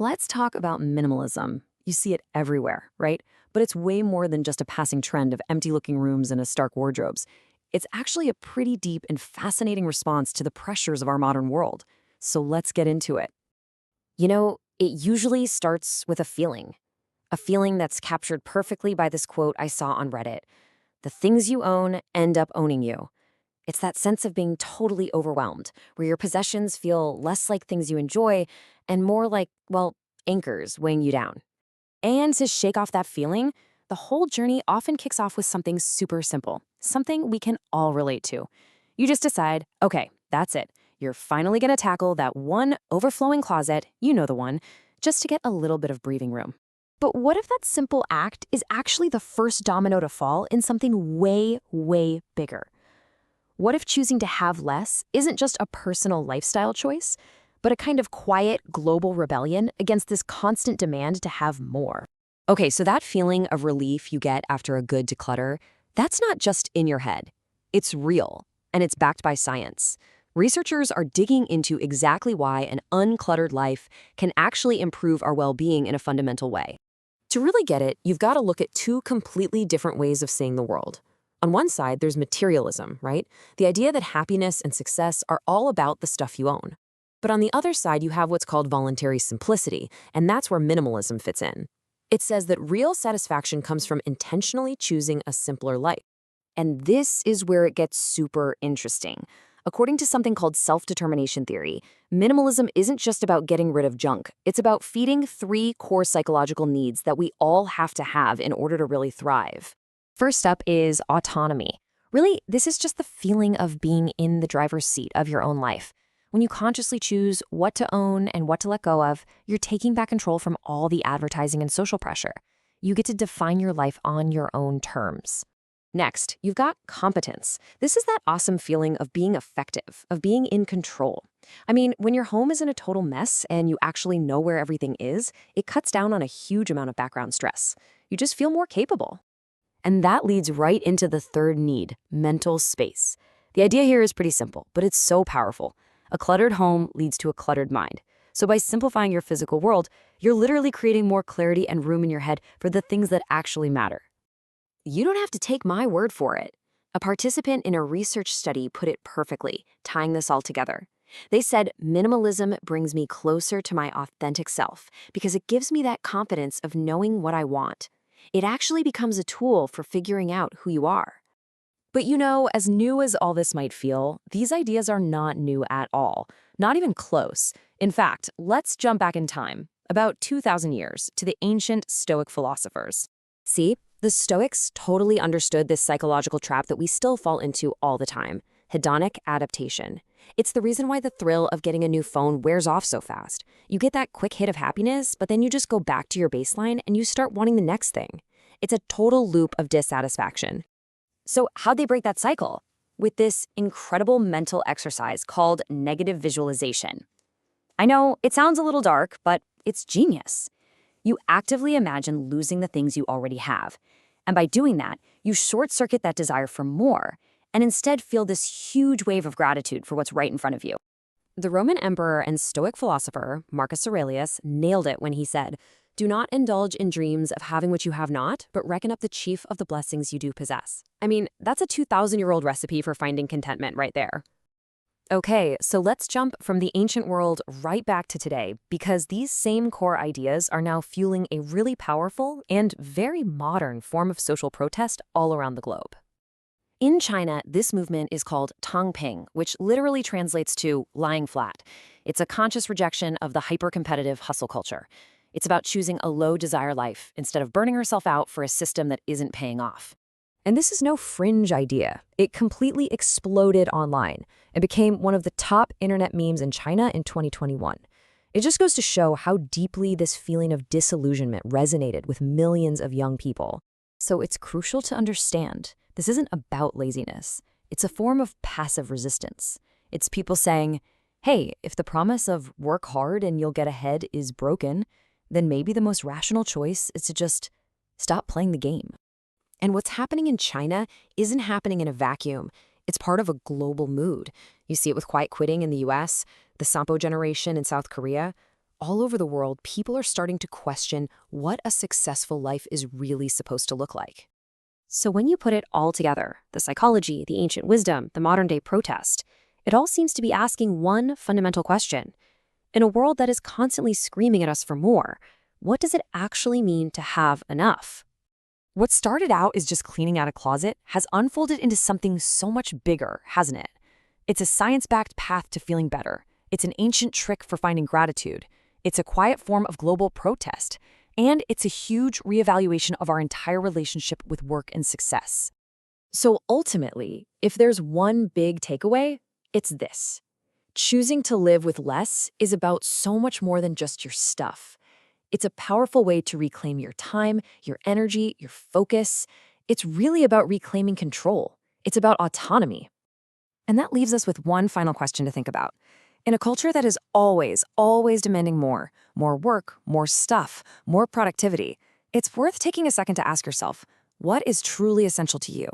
Let's talk about minimalism. You see it everywhere, right? But it's way more than just a passing trend of empty-looking rooms and stark wardrobes. It's actually a pretty deep and fascinating response to the pressures of our modern world. So let's get into it. It usually starts with a feeling that's captured perfectly by this quote I saw on Reddit. The things you own end up owning you. It's that sense of being totally overwhelmed, where your possessions feel less like things you enjoy and more like, well, anchors weighing you down. And to shake off that feeling, the whole journey often kicks off with something super simple, something we can all relate to. You just decide, okay, that's it. You're finally going to tackle that one overflowing closet, you know the one, just to get a little bit of breathing room. But what if that simple act is actually the first domino to fall in something way, way bigger? What if choosing to have less isn't just a personal lifestyle choice, but a kind of quiet global rebellion against this constant demand to have more? Okay, so that feeling of relief you get after a good declutter, that's not just in your head. It's real, and it's backed by science. Researchers are digging into exactly why an uncluttered life can actually improve our well-being in a fundamental way. To really get it, you've got to look at two completely different ways of seeing the world. On one side, there's materialism, right? The idea that happiness and success are all about the stuff you own. But on the other side, you have what's called voluntary simplicity, and that's where minimalism fits in. It says that real satisfaction comes from intentionally choosing a simpler life. And this is where it gets super interesting. According to something called self-determination theory, minimalism isn't just about getting rid of junk. It's about feeding three core psychological needs that we all have to have in order to really thrive. First up is autonomy. Really, this is just the feeling of being in the driver's seat of your own life. When you consciously choose what to own and what to let go of, you're taking back control from all the advertising and social pressure. You get to define your life on your own terms. Next, you've got competence. This is that awesome feeling of being effective, of being in control. I mean, when your home is in a total mess and you actually know where everything is, it cuts down on a huge amount of background stress. You just feel more capable. And that leads right into the third need, mental space. The idea here is pretty simple, but it's so powerful. A cluttered home leads to a cluttered mind. So by simplifying your physical world, you're literally creating more clarity and room in your head for the things that actually matter. You don't have to take my word for it. A participant in a research study put it perfectly, tying this all together. They said, minimalism brings me closer to my authentic self because it gives me that confidence of knowing what I want. It actually becomes a tool for figuring out who you are. But as new as all this might feel, these ideas are not new at all, not even close. In fact, let's jump back in time, about 2,000 years, to the ancient Stoic philosophers. See, the Stoics totally understood this psychological trap that we still fall into all the time, hedonic adaptation. It's the reason why the thrill of getting a new phone wears off so fast. You get that quick hit of happiness, but then you just go back to your baseline and you start wanting the next thing. It's a total loop of dissatisfaction. So how'd they break that cycle? With this incredible mental exercise called negative visualization. I know, it sounds a little dark, but it's genius. You actively imagine losing the things you already have. And by doing that, you short-circuit that desire for more and instead feel this huge wave of gratitude for what's right in front of you. The Roman emperor and Stoic philosopher, Marcus Aurelius, nailed it when he said, "Do not indulge in dreams of having what you have not, but reckon up the chief of the blessings you do possess." I mean, that's a 2,000-year-old recipe for finding contentment right there. Okay, so let's jump from the ancient world right back to today, because these same core ideas are now fueling a really powerful and very modern form of social protest all around the globe. In China, this movement is called Tang, which literally translates to lying flat. It's a conscious rejection of the hyper-competitive hustle culture. It's about choosing a low-desire life instead of burning herself out for a system that isn't paying off. And this is no fringe idea. It completely exploded online and became one of the top internet memes in China in 2021. It just goes to show how deeply this feeling of disillusionment resonated with millions of young people. So it's crucial to understand this isn't about laziness. It's a form of passive resistance. It's people saying, hey, if the promise of work hard and you'll get ahead is broken, then maybe the most rational choice is to just stop playing the game. And what's happening in China isn't happening in a vacuum. It's part of a global mood. You see it with quiet quitting in the US, the Sampo generation in South Korea. all over the world, people are starting to question what a successful life is really supposed to look like. So when you put it all together, the psychology, the ancient wisdom, the modern-day protest, it all seems to be asking one fundamental question. In a world that is constantly screaming at us for more, what does it actually mean to have enough? What started out as just cleaning out a closet has unfolded into something so much bigger, hasn't it? It's a science-backed path to feeling better. It's an ancient trick for finding gratitude. It's a quiet form of global protest. And it's a huge reevaluation of our entire relationship with work and success. So ultimately, if there's one big takeaway, it's this. Choosing to live with less is about so much more than just your stuff. It's a powerful way to reclaim your time, your energy, your focus. It's really about reclaiming control. It's about autonomy. And that leaves us with one final question to think about. In a culture that is always demanding more work, more stuff, more productivity, it's worth taking a second to ask yourself, what is truly essential to you?